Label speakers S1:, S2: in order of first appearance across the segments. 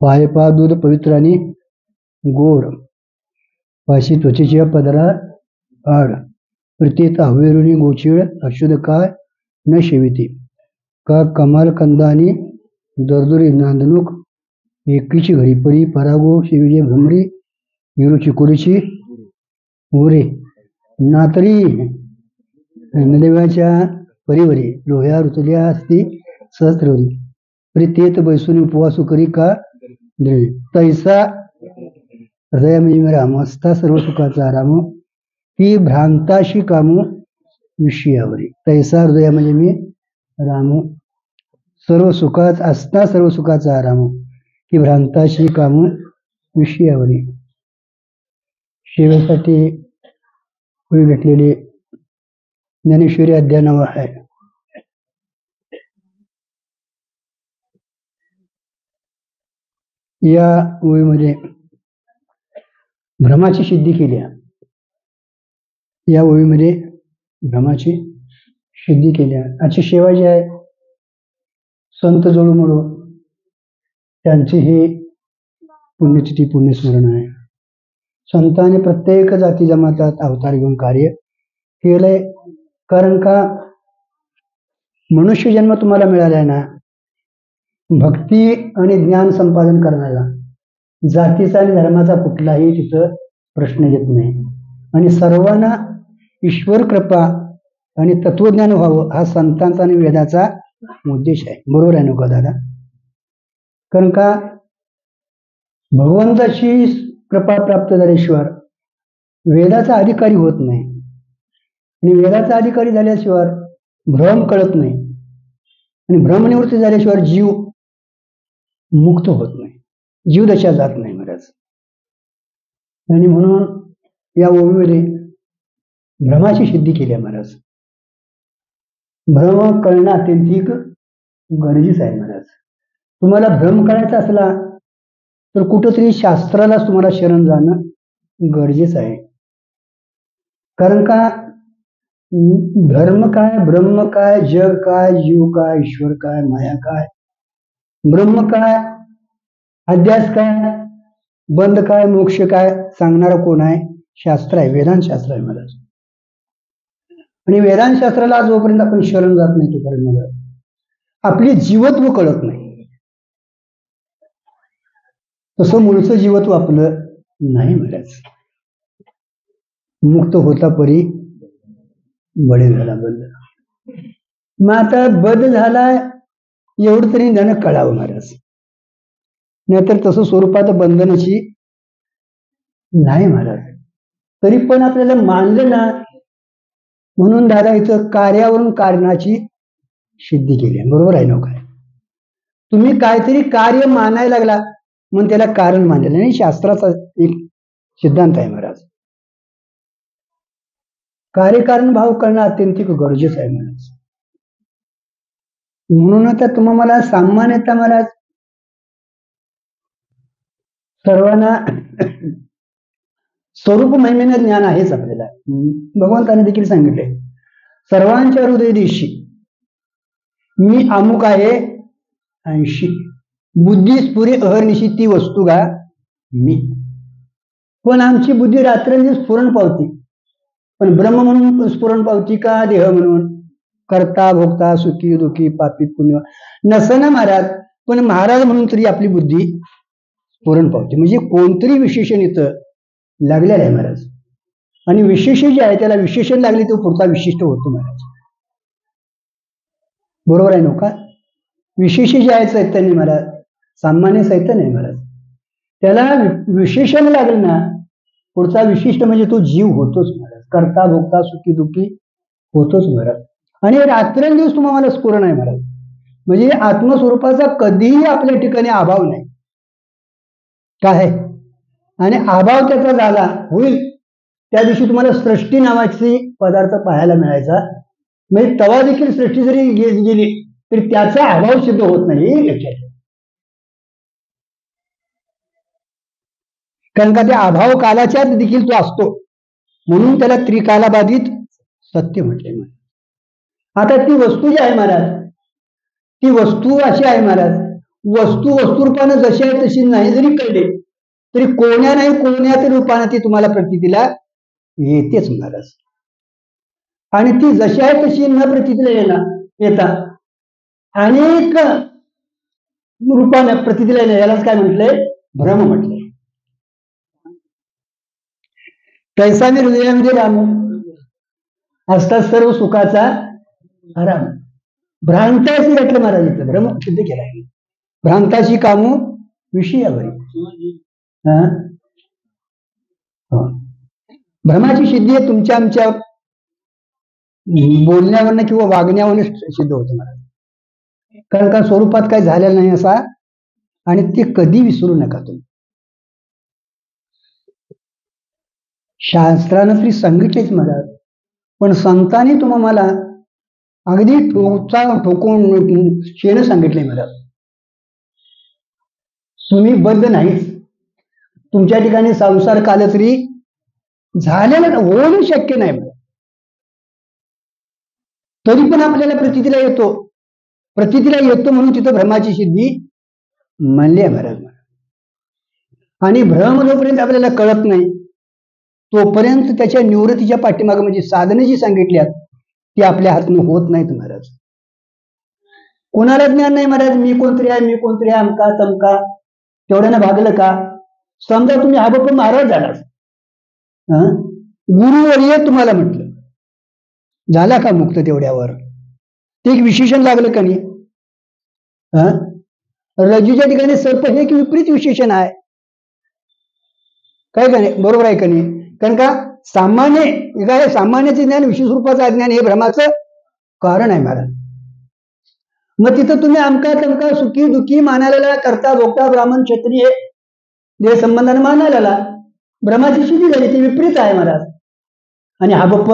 S1: पायपा दूध पवित्र आणि गोड, पाशी त्वचेच्या पदरा आड, प्रत्येक हवेरुणी गोचिळ अशुद्ध काय न शेविते, का कमाल कंदा आणि दरदुरी नांदणूक एकीची घरी परी परागो शिवीचे भ्रमरी हिरू चिकुरीची उरे नातरी नदेवाच्या परिवरी लोह्या ऋतुल्या असती सहस्रवरी प्रितेत बैसून उपवासू करी का तैसा हृदया म्हणजे राम असता सर्व सुखाचा राम ही भ्रांताशी कामू विषयावरी तैसा हृदया म्हणजे मी राम सर्व सुखात असता सर्व सुखाचा राम ही भ्रांताशी कामू विषयावरी. शेवेसाठी होई घेतलेले ज्ञानेश्वरी अध्याय 9 आहे. या ओळीमध्ये भ्रमाची सिद्धी केली आहे. या ओळीमध्ये भ्रमाची सिद्धी केली आहे. आजची सेवा जी आहे संत जोडू म्हणून त्यांची ही पुण्यतिथी पुण्यस्मरण आहे. संतांनी प्रत्येक जाती जमातात अवतार घेऊन कार्य केलंय. कारण का मनुष्य जन्म तुम्हाला मिळालाय ना, भक्ती आणि ज्ञान संपादन करण्याला जातीचा आणि धर्माचा कुठलाही तिथं प्रश्न येत नाही. आणि सर्वांना ईश्वर कृपा आणि तत्वज्ञान व्हावं हा संतांचा आणि वेदाचा उद्देश आहे. बरोबर आहे नका दादा? कारण का भगवंताची कृपा प्राप्त झाल्याशिवाय वेदाचा अधिकारी होत नाही. आणि वेदाचा अधिकारी झाल्याशिवाय भ्रम कळत नाही. आणि भ्रमनिवृत्ती झाल्याशिवाय जीव मुक्त होत नाही, जीवदशा जात नाही महाराज. आणि म्हणून या ओळीमध्ये भ्रमाची सिद्धी केली आहे महाराज. भ्रम कळणं अत्यंतिक गरजेचं आहे महाराज. तुम्हाला भ्रम कळायचा असला तर कुठंतरी शास्त्रालाच तुम्हाला शरण जाणं गरजेचं आहे. कारण का धर्म काय, ब्रह्म काय, जग काय, जीव काय, ईश्वर काय, माया काय, ब्रह्म काय, अध्यास काय, बंध काय, मोक्ष काय सांगणारा कोण आहे? शास्त्र आहे, वेदांत शास्त्र आहे महाराज. आणि वेदांत शास्त्राला जोपर्यंत आपण शरण जात नाही तोपर्यंत आपली जीवत्व कळत नाही. तसं मूळचं जीवत्व आपलं नाही महाराज. मुक्त होता परी बळे झाला बंद. मग आता बद झाला एवढं तरी त्यानं कळावं महाराज. नाहीतर तसं स्वरूपात बंधनाची नाही महाराज. तरी पण आपल्याला मानलं ना, म्हणून दादा इथं कार्यावरून कारणाची सिद्धी केली आहे. बरोबर आहे ना? काय तुम्ही काहीतरी कार्य मानायला लागला म्हणून त्याला कारण मानलेलं नाही. शास्त्राचा एक सिद्धांत आहे महाराज. कार्यकारण भाव करणं अत्यंतिक गरजेचं आहे महाराज. म्हणून आता तुम्हाला सामान्यतः महाराज सर्वांना स्वरूप महिमेनं ज्ञान आहेच आपल्याला. भगवंताने देखील सांगितले सर्वांच्या हृदय दिशी मी अमुक आहे ऐंशी बुद्धी स्फुरे अहर्निशी ती वस्तू गा मी. पण आमची बुद्धी रात्रंदिवस स्फुरण पावती. पण ब्रह्म म्हणून स्फुरण पावती का देह म्हणून? करता भोगता सुखी दुखी पापी पुण्य नसना महाराज. पण महाराज म्हणून तरी आपली बुद्धी स्फुरण पावती. म्हणजे कोणतरी विशेषण इथं लागलेलं आहे महाराज. आणि विशेष जे आहे त्याला विशेषण लागले तो पुढचा विशिष्ट होतो महाराज. बरोबर आहे नका? विशेष जे आहे चैतन्य महाराज सामान्य चैतन्य आहे महाराज. त्याला विशेषण लागलं ना पुढचा विशिष्ट म्हणजे तो जीव होतोच महाराज. करता भोगता सुखी दुखी होतोच महाराज. आणि रात्रंदिवस तुम्हाला स्फुरण आहे महाराज. म्हणजे आत्मस्वरूपाचा कधीही आपल्या ठिकाणी अभाव नाही. काय आणि अभाव त्याचा झाला होईल त्या दिवशी तुम्हाला सृष्टी नावाची पदार्थ पाहायला मिळायचा. म्हणजे तवा देखील सृष्टी जरी गेली तरी त्याचा अभाव सिद्ध होत नाही लक्षात. कारण का त्या अभाव कालाच्यात देखील तो असतो. म्हणून त्याला त्रिकालाबाधित सत्य म्हटले. आता ती वस्तू जी आहे महाराज ती वस्तू अशी आहे महाराज. वस्तू वस्तुरूपानं जशी आहे तशी नाही जरी कळले तरी कोण्या नाही कोण्या तरी रूपानं ती तुम्हाला प्रतीला येतेच महाराज. आणि ती जशी आहे तशी न प्रतीला येतात अनेक रूपानं प्रतीला येणं यालाच काय म्हटलंय? भ्रम म्हटलंय. तैसा मी हृदयामध्ये रामू असतात सर्व सुखाचा आराम. भ्रांताशी घटलं महाराज इथं भ्रम सिद्ध केला आहे. भ्रांताशी कामू विषयावरी. भ्रमाची सिद्धी आहे तुमच्या आमच्या बोलण्यावरनं किंवा वागण्यावरनं सिद्ध होतं महाराज. कारण का स्वरूपात काय झालेलं नाही असा. आणि ते कधी विसरू नका तुम्ही. शास्त्रानं तरी सांगितलेच महाराज पण संतांनी तुम्हाला अगदी ठोकून शेणं सांगितलंय महाराज. तुम्ही बद्ध नाहीच. तुमच्या ठिकाणी संसार काल तरी झालेला होणं शक्य नाही. तरी पण आपल्याला प्रतीला येतो. प्रतीला येतो म्हणून तिथं भ्रमाची सिद्धी म्हणली आहे महाराज. आणि भ्रम जोपर्यंत आपल्याला कळत नाही तोपर्यंत त्याच्या निवृत्तीच्या पाठीमागे म्हणजे साधने जी सांगितल्यात ती आपल्या हातून होत नाहीत महाराज. कोणाला ज्ञान नाही महाराज मी कोणतरी आहे, मी कोणतरी आहे, अमका तमका. तेवढ्यानं भागलं का? समजा तुम्ही आबप महाराज झाला, गुरुवर्य तुम्हाला म्हटलं, झाला का मुक्त तेवढ्यावर? ते एक विशेषण लागलं का नाही? रज्जूच्या ठिकाणी सर्प हे एक विपरीत विशेषण आहे काय का नाही? बरोबर आहे का नाही? कारण का सामान्य काय सामान्याचे ज्ञान विशेष रूपाचं अज्ञान हे भ्रमाचं कारण आहे महाराज. मग तिथं तुम्ही अमका तमका सुखी दुखी मानायला करता भोगता ब्राह्मण क्षत्रिय देह संबंधाने मानायला भ्रमाची सिद्धी झाली. ती विपरीत आहे महाराज. आणि हा बप्प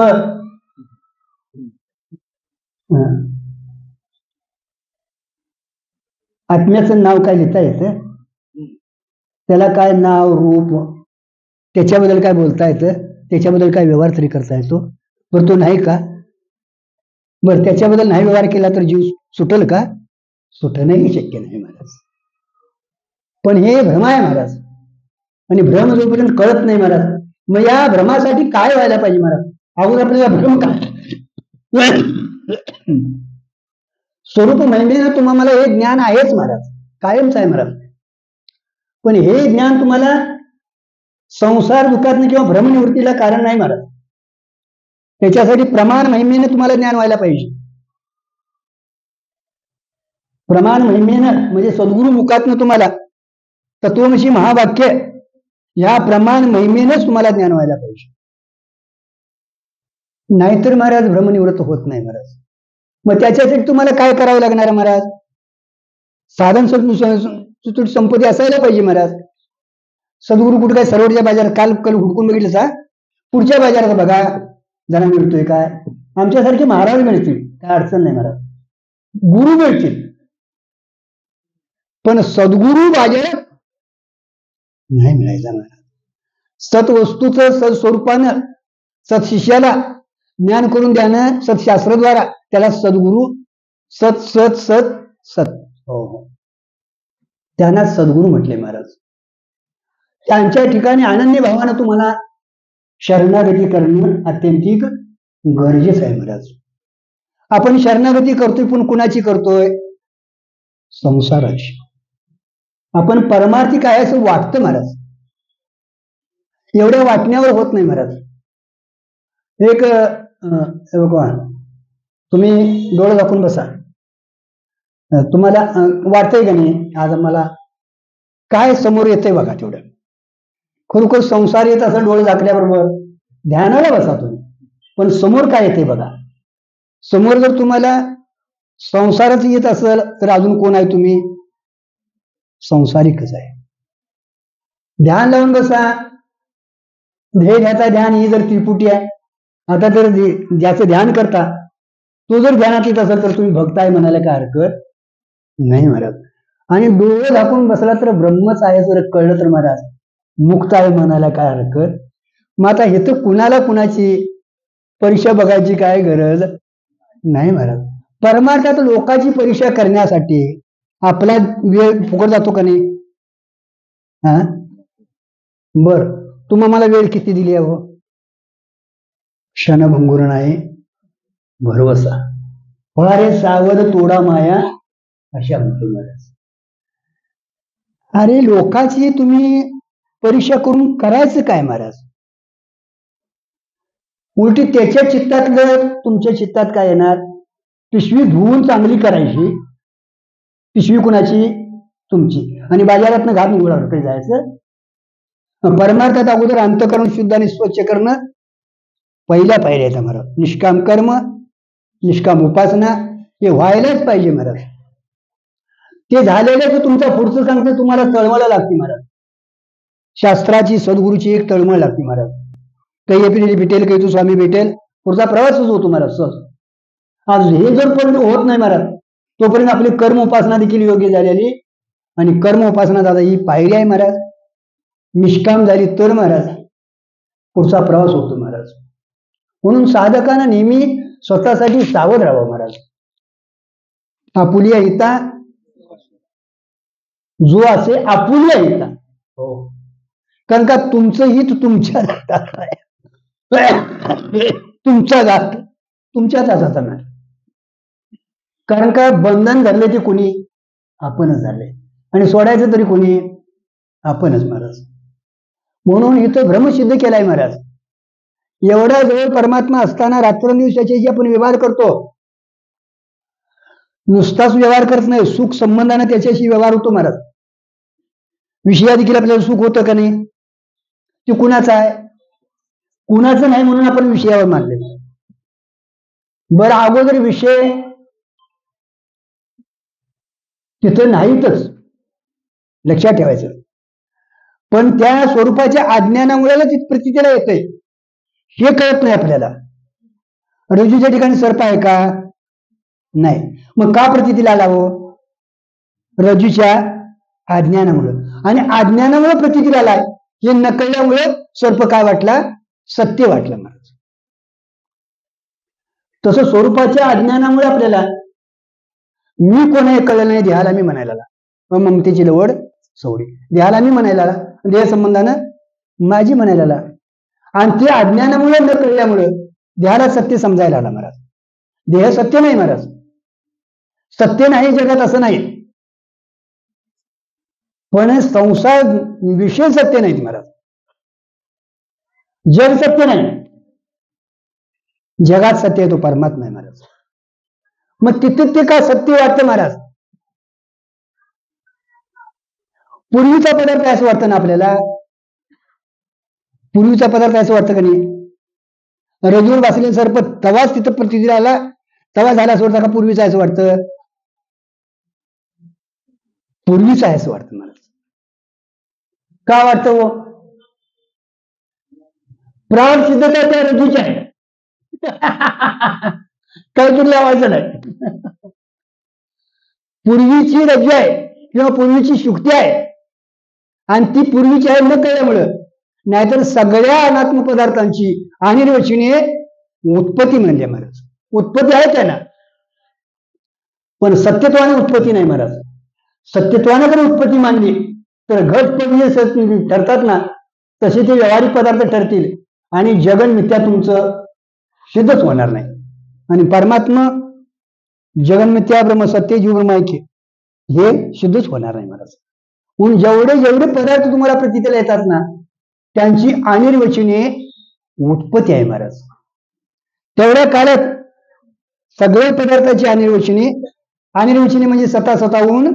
S1: आत्म्याचं नाव काय लिहिता येतं? त्याला काय नाव रूप त्याच्याबद्दल काय बोलता येतं? त्याच्याबद्दल काय व्यवहार तरी करता येतो? बरं तो नाही का? बरं त्याच्याबद्दल नाही व्यवहार केला तर जीव सुटल का? सुटणंही शक्य नाही महाराज. पण हे भ्रम आहे महाराज. आणि भ्रम जोपर्यंत कळत नाही महाराज मग या भ्रमासाठी काय व्हायला पाहिजे महाराज? अगोदर आपल्याला भ्रम काय स्वरूप महिमेनं तुम्हाला हे ज्ञान आहेच महाराज, कायमच आहे महाराज. पण हे ज्ञान तुम्हाला संसार दुःखात किंवा भ्रमनिवृत्तीला कारण नाही महाराज. त्याच्यासाठी प्रमाण महिमेनं तुम्हाला ज्ञान व्हायला पाहिजे. प्रमाण महिमेनं म्हणजे सद्गुरु मुखातनं तुम्हाला तत्वमसी महावाक्य या प्रमाण महिमेनंच तुम्हाला ज्ञान व्हायला पाहिजे. नाहीतर महाराज भ्रमनिवृत्त होत नाही महाराज. मग त्याच्यासाठी तुम्हाला काय करावं लागणार महाराज? साधन संपत्ती असायला पाहिजे महाराज. सद्गुरु कुठे काय सरोवरच्या बाजारात काल हुडकून बघितलं सा पुढच्या बाजारात बघा जरा मिळतोय काय? आमच्यासारखे महाराज मिळतील काय अडचण नाही महाराज. गुरु मिळतील पण सद्गुरु बाजारात नाही मिळायचा महाराज. सत्वस्तूचं सत्स्वरूपानं सत्शिष्याला ज्ञान करून द्यानं सत्शास्त्राद्वारा त्याला सद्गुरु सत सत सत सत हो त्यांना सद्गुरु म्हटले महाराज. त्यांच्या ठिकाणी अनन्य भावानं तुम्हाला शरणागती करणं अत्यंतिक गरजेचं आहे महाराज. आपण शरणागती करतोय पण कुणाची करतोय? संसाराची. आपण परमार्थी काय असं वाटतं महाराज. एवढ्या वाटण्यावर होत नाही महाराज. एक भगवान तुम्ही डोळे दाखवून बसा. तुम्हाला वाटतंय का नाही आज मला काय समोर येतंय बघा. तेवढं खरोखर संसार येत असं डोळे झाकल्याबरोबर ध्यानाला बसा तुम्ही. पण समोर काय येते बघा. समोर जर तुम्हाला संसाराच येत असेल तर अजून कोण आहे तुम्ही? संसारिकच आहे. ध्यान लावून बसा. ध्येय ध्याचा ध्यान ही जर त्रिपुटी आहे. आता जर ज्याचं ध्यान करता तो जर ध्यानात येत असेल तर तुम्ही भक्त आहे म्हणायला काय हरकत नाही महाराज. आणि डोळे झाकून बसला तर ब्रह्मच आहे जर कळलं तर महाराज मुक्त आहे म्हणायला काय हरकत. मग आता हे तर कुणाला कुणाची परीक्षा बघायची काय गरज नाही महाराज. परमार्थात लोकांची परीक्षा करण्यासाठी आपला वेळ फुकट जातो का नाही? हा, बर, तुम्हा मला वेळ किती दिली आहे? क्षणभंगुर नाही भरवसा, फळारे सावध तोडा माया, अशा म्हणते महाराज. अरे लोकांची तुम्ही परीक्षा करून करायचं काय महाराज? उलटी त्याच्या चित्तातलं तुमच्या चित्तात काय येणार? पिशवी धुवून चांगली करायची. पिशवी कुणाची? तुमची. आणि बाजारातनं घालून उघडाकडे जायचं. परमार्थात अगोदर अंतःकरण शुद्ध आणि स्वच्छ करणं पहिल्या पायऱ्या आहेत महाराज. निष्काम कर्म, निष्काम उपासना हे व्हायलाच पाहिजे महाराज. ते झालेलं तुमचा पुढचं सांगतं तुम्हाला तळमळ लागते महाराज. शास्त्राची सद्गुरूची एक तळमळ लागते महाराज. काही एप्रिल भेटेल, काही तू स्वामी भेटेल, पुढचा प्रवासच होतो महाराज सहज. आज हे जर पण होत नाही महाराज, तोपर्यंत आपली कर्म उपासना देखील योग्य झालेली. आणि कर्म उपासना दादा ही पायरी आहे महाराज. निष्काम झाली तर महाराज पुढचा प्रवास होतो महाराज. म्हणून साधकांना नेहमी स्वतःसाठी सावध राहावं महाराज. आपुलिया हिता जो असे आपुलिया हिता. हो, कारण का तुमचं हित तुमच्या हातात आहे. तुमचा घात तुमच्याच हातात नाही. कारण का बंधन धरले ते कोणी? आपणच झाले. आणि सोडायचं तरी कोणी? आपणच महाराज. म्हणून इथं भ्रम सिद्ध केलाय महाराज. एवढ्या जवळ परमात्मा असताना रात्रंदिवसाचे जे आपण व्यवहार करतो, नुसताच व्यवहार करत नाही, सुख संबंधाने त्याच्याशी व्यवहार होतो महाराज. विषया देखील आपल्याला सुख होतं का नाही? ते कुणाचं आहे? कुणाचं नाही म्हणून आपण विषयावर मानले. बरं, अगोदर विषय तिथं नाहीतच, लक्षात ठेवायचं. पण त्या स्वरूपाच्या अज्ञानामुळे ती प्रतीला येते हे कळत नाही आपल्याला. रज्जूच्या ठिकाणी सर्प आहे का? नाही. मग का प्रतीला आलावं? रज्जूच्या अज्ञानामुळे. आणि अज्ञानामुळे प्रतीला आलाय हे न कळल्यामुळे सर्प काय वाटला? सत्य वाटलं महाराज. तसं स्वरूपाच्या अज्ञानामुळे आपल्याला मी कोण हे कळलं नाही. देहाला मी म्हणायला लागला, ममतेची लवड सवडी. देहाला मी म्हणायला लागला, देह संबंधानं माझी म्हणायला लागला. आणि ते अज्ञानामुळे न कळल्यामुळे देहाला सत्य समजायला आला महाराज. देह सत्य नाही महाराज. सत्य नाही जगात असं नाही, पण संसार विषय सत्य नाहीत महाराज. जग सत्य नाही, जगात सत्य आहे तो परमात्मा आहे महाराज. मग तिथे ते का सत्य वाटतं महाराज? पूर्वीचा पदार्थ असं वाटतं ना आपल्याला? पूर्वीचा पदार्थ असं वाटतं का नाही? रजून वाचले सर्प तवाच तिथं प्रतिदिन आला, तवा झाला असं वाटतं का पूर्वीचा असं वाटतं? पूर्वीचा आहे असं वाटतं महाराज. का वाटतं? हो, प्राण सिद्धता त्या रजूच्या आहे. काही तुला लावायचं नाही. पूर्वीची रज्जू आहे किंवा पूर्वीची शुक्ती आहे, आणि ती पूर्वीची आहे न कळल्यामुळं. नाहीतर सगळ्या अनात्म पदार्थांची अनिर्वचनीय उत्पत्ती म्हणजे महाराज. उत्पत्ती आहे त्यांना, पण सत्यत्वाने उत्पत्ती नाही महाराज. सत्यत्वाने जर उत्पत्ती मानली तर घटपट ठरतात ना, तसे ते व्यावहारिक पदार्थ ठरतील आणि जगन मिथ्या तुमचं सिद्धच होणार नाही. आणि परमात्मा जगन मिथ्या ब्रह्म सत्य जीव ब्रह्म ऐक्य हे सिद्धच होणार नाही महाराज. म्हणून जेवढे जेवढे पदार्थ तुम्हाला प्रतीला येतात ना, त्यांची अनिर्वचनीय उत्पत्ती आहे महाराज. तेवढ्या काळात सगळे पदार्थाची अनिर्वचनीय म्हणजे स्वतःहून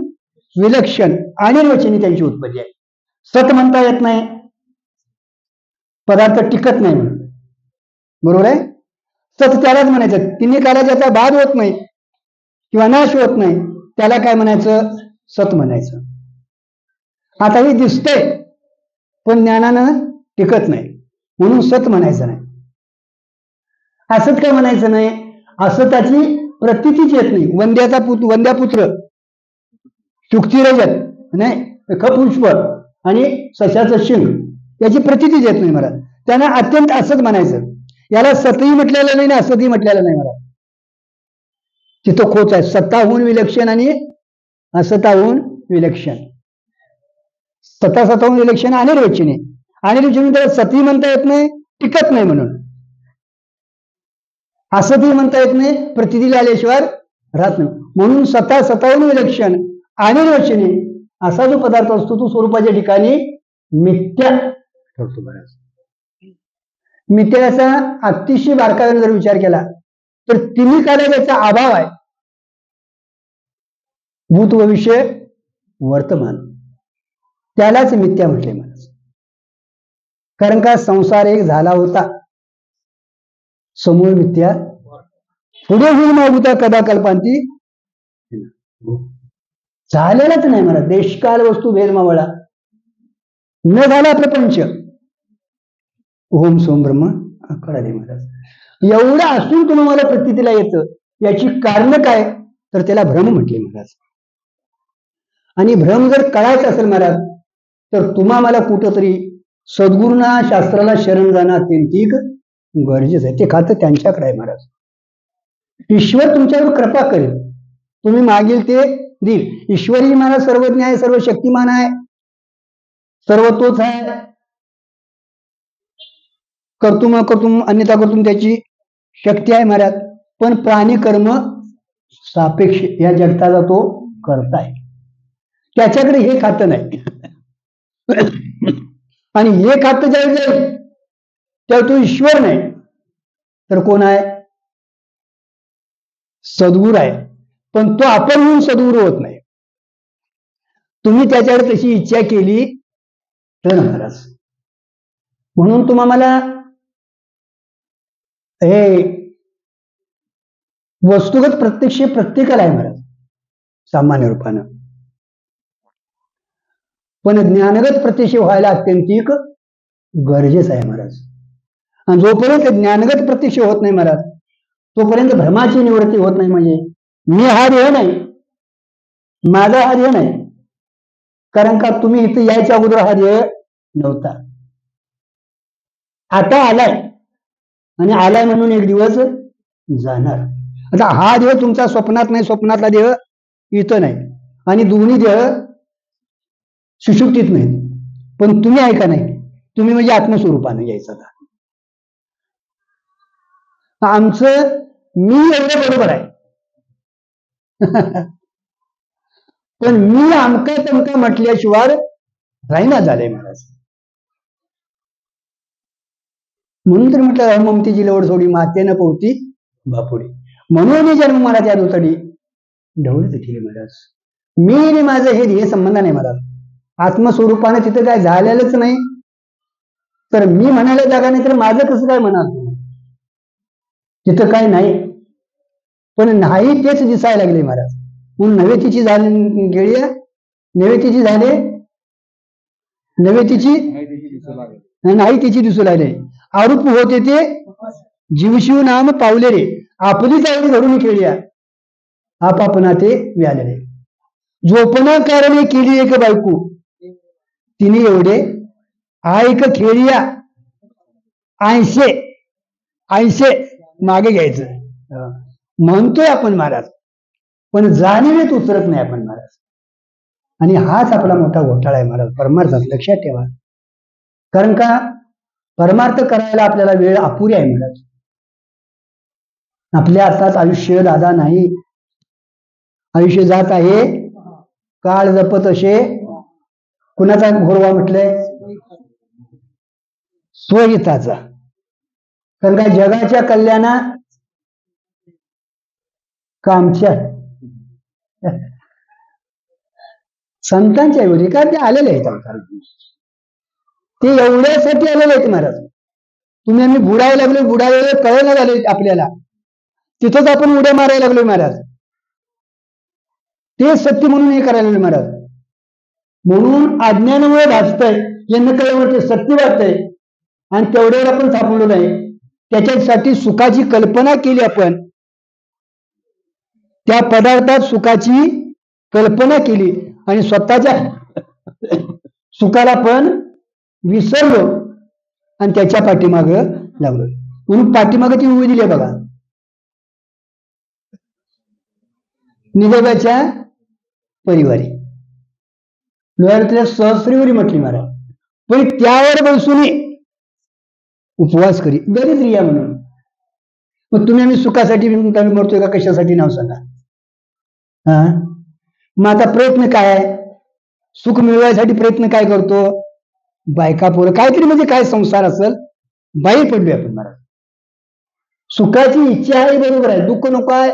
S1: विलक्षण अनिर्वचनीय त्यांची उत्पत्ती आहे. सत म्हणता येत नाही, पदार्थ टिकत नाही म्हणून. बरोबर आहे? सत त्यालाच म्हणायचं. तिन्ही काळात ज्याचा बाध होत नाही किंवा नाश होत नाही त्याला काय म्हणायचं? सत म्हणायचं. आता हे दिसतंय पण ज्ञानानं टिकत नाही म्हणून सत म्हणायचं नाही. असत काय म्हणायचं नाही? असं त्याची प्रतीतीच येत नाही. वंद्यापुत्र शुक्ती रजत नाही, खपुष्प आणि सशाचं शिंग याची प्रतीतीच येत नाही महाराज. त्यांना अत्यंत असत म्हणायचं. याला सतही म्हटलेलं नाही ना असतही म्हटलेलं नाही महाराज. तिथं खोच आहे. सत्ताहून विलक्षण आणि असताहून विलक्षण. सताहून विलक्षण अनिर्वचनीय. अनिर्वचनीय त्याला सती म्हणता येत नाही, टिकत नाही म्हणून. असती म्हणता येत नाही, प्रतिदिला आल्याशिवाय राहत नाही. म्हणून सताहून विलक्षण अनिर्वचनीय असा जो पदार्थ असतो तो स्वरूपाच्या ठिकाणी मिथ्या ठरतो. बराच मिथ्याचा अतिशय बारकाईने जर विचार केला तर तिन्ही कालाचा अभाव आहे. भूत, भविष्य, वर्तमान, त्यालाच मिथ्या म्हटले मला. कारण का संसार एक झाला होता, समूळ मिथ्या पुढे होईल मागुता कदा कल्पांती, झालेलाच नाही मला. देशकाल वस्तू भेद मावळा, न झाला प्रपंच, ओम सोम ब्रह्म कळाले महाराज. एवढं असून तुम्ही मला प्रतीला येतं, याची कारण काय तर त्याला भ्रम म्हटले महाराज. आणि भ्रम जर कळायचं असेल महाराज तर तुम्हा मला कुठंतरी सद्गुरूंना शास्त्राला शरण जाणं अत्यंतिक गरजेचं आहे. ते खातं त्यांच्याकडे आहे महाराज. ईश्वर तुमच्यावर कृपा करेल, तुम्ही मागील ते देईल. ईश्वरी महाराज सर्वज्ञ आहे, सर्व शक्तिमान आहे, सर्व तोच आहे. कर्तुम कर्तुम अन्यथा कर्तुम त्याची शक्ती आहे महाराज. पण प्राणी कर्म सापेक्ष, या जगताचा तो करता आहे, त्याच्याकडे हे खातं नाही. आणि हे खातं ज्यावेळी जाईल त्यावेळी तो ईश्वर नाही तर कोण आहे? सद्गुरू आहे. पण तो आपण म्हणून सद्गुरू होत नाही. तुम्ही त्याच्याकडे तशी इच्छा केली तर महाराज. म्हणून तुम्हाला हे वस्तुगत प्रत्यक्ष प्रत्येकाला आहे महाराज सामान्य रूपानं, पण ज्ञानगत प्रत्यक्ष व्हायला अत्यंतिक गरजेचं आहे महाराज. आणि जोपर्यंत ज्ञानगत प्रत्यक्ष होत नाही महाराज तोपर्यंत भ्रमाची निवृत्ती होत नाही. म्हणजे मी हा देह नाही, माझा हा देह नाही. कारण का तुम्ही इथे यायच्या अगोदर हा देह नव्हता, आता आलाय आणि आलाय म्हणून एक दिवस जाणार. आता हा देह तुमचा स्वप्नात नाही, स्वप्नातला देह इथं नाही, आणि दोन्ही देह सुषुप्तीत नाही. पण तुम्ही ऐका नाही, तुम्ही म्हणजे आत्मस्वरूपाने यायचं. आमचं मी एवढं बरोबर आहे, पण मी आमका तमका म्हटल्याशिवाय राहीना झालंय महाराज. म्हणून तर म्हटलं ममतेची लवड सोडी मातेनं पोवती बापुडी, म्हणून जन्म मला त्या दुतडी ढवळत ठेवले महाराज. मी आणि माझं हे संबंध नाही महाराज. आत्मस्वरूपाने तिथं काय झालेलंच नाही तर मी म्हणायला जागा नाही तर माझं कसं काय म्हणाल? तिथं काय नाही, पण नाही तेच दिसायला लागले महाराज. म्हणून नवे तिची झाली गेळी, नवे तिची झाले, नवे तिची नाही तिची दिसू लागले. आरूप होते ते जीवशिव नाम पावले रे, आपली चावडी धरून खेळ्या आपापना ते व्याले रे. झोपना कारणे केली एक बायको, तिने एवढे ऐक खेळिया 80 मागे घ्यायचं म्हणतोय आपण महाराज, पण जाणीवेत उतरत नाही आपण महाराज. आणि हाच आपला मोठा घोटाळा आहे महाराज परमार्थात, लक्षात ठेवा. कारण का परमार्थ करायला आपल्याला वेळ अपुरी आहे महाराज. आपल्या हातात आयुष्य दादा नाही, आयुष्य जात आहे काळ जपत असे. कुणाचा घोरवा म्हटलंय? स्वहिताचा. कारण का जगाच्या कल्याणा कामच्या संतांच्या ऐवजी का ते आलेले आहेत, ते एवढ्यासाठी आलेले आहेत महाराज. तुम्ही आम्ही बुडायला लागलो कळायला झाले आपल्याला, तिथंच आपण उड्या मारायला लागलोय महाराज. ते सत्य म्हणून हे करायला लागले महाराज. म्हणून अज्ञानामुळे भासतंय, हे न कळल्यामुळे ते सत्य वाटतंय आणि तेवढ्यावर आपण थांबलो नाही. त्याच्यासाठी सुखाची कल्पना केली आपण, त्या पदार्थात सुखाची कल्पना केली आणि स्वतःच्या सुखाला पण विसरलो आणि त्याच्या पाठीमाग लागलो. म्हणून पाठीमाग ती उभी दिली आहे बघा. निगोबाच्या परिवारी लोहारातल्या सहस्रीवरी म्हटली महाराज, पण त्यावर बसून उपवास करी गरीब रिया म्हणून. मग तुम्ही आम्ही सुखासाठी मरतोय का कशासाठी नाव सांगा. हा मग आता प्रयत्न काय आहे, सुख मिळवायसाठी प्रयत्न काय करतो, बायका पोरं काहीतरी म्हणजे काय संसार असेल बाई पडली आपण महाराज. सुखाची इच्छा आहे बरोबर आहे, दुःख नको आहे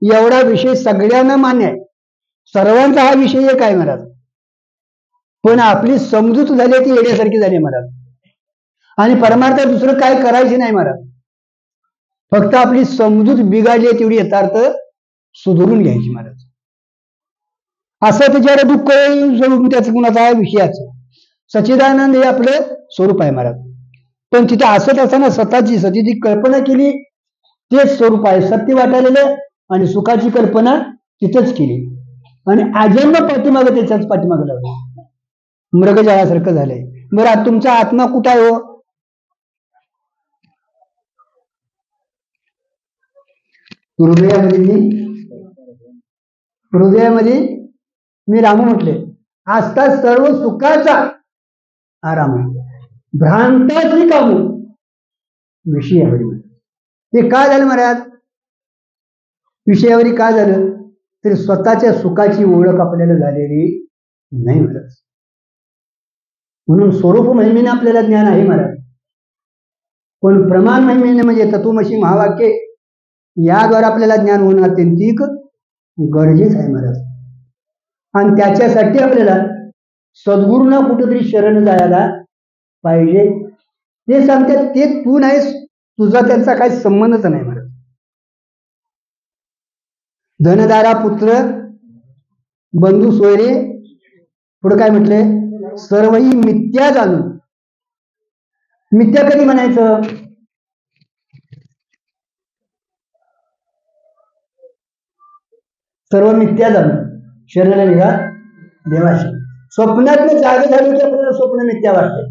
S1: एवढा विषय सगळ्यांना मान्य आहे, सर्वांचा हा विषय एक आहे महाराज. पण आपली समजूत झाली ती येण्यासारखी झाली महाराज, आणि परमार्थात दुसरं काय करायचे नाही महाराज. फक्त आपली समजूत बिघडली तेवढी यथार्थ सुधारून घ्यायची महाराज. असं त्याच्यावर दुःख स्वरूप त्याचं कुणाचा आहे विषयाचं. सच्चिदानंद हे आपलं स्वरूप आहे महाराज. पण तिथे असत असताना स्वतःची सतीची कल्पना केली तेच स्वरूप आहे सत्य वाटायलेलं, आणि सुखाची कल्पना तिथंच केली, आणि आजन्म पाठीमागं त्याच्याच पाठीमागं लागलं, मृगजळासारखं झालंय. बरं आता तुमचा आत्मा कुठं आहे हो, हृदयामध्ये मी रामू म्हटले आस्था सर्व सुखाचा आराम आहे, भ्रांताची कामू विषयावरी. हे काय झालं महाराज, विषयावरी काय झालं तर स्वतःच्या सुखाची ओळख आपल्याला झालेली नाही महाराज. म्हणून स्वरूप महिमेने आपल्याला ज्ञान आहे महाराज, पण प्रमाण महिमेने म्हणजे तत्वमसी महावाक्य याद्वारे आपल्याला ज्ञान होणं अत्यंतिक गरजेचं आहे महाराज. आणि त्याच्यासाठी आपल्याला सद्गुरूंना कुठेतरी शरण जायला पाहिजे. ते सांगतात ते तू नाहीस, तुझा त्यांचा काही संबंधच नाही महाराज. धनदारा पुत्र बंधू सोयरे, पुढे काय म्हटले, सर्वही मिथ्या जाणून. मिथ्या कधी म्हणायचं, सर्व मिथ्या जाणून शरीराला निघा देवाशी. स्वप्नात जागे झाले की आपल्याला स्वप्न मिथ्या वाटते,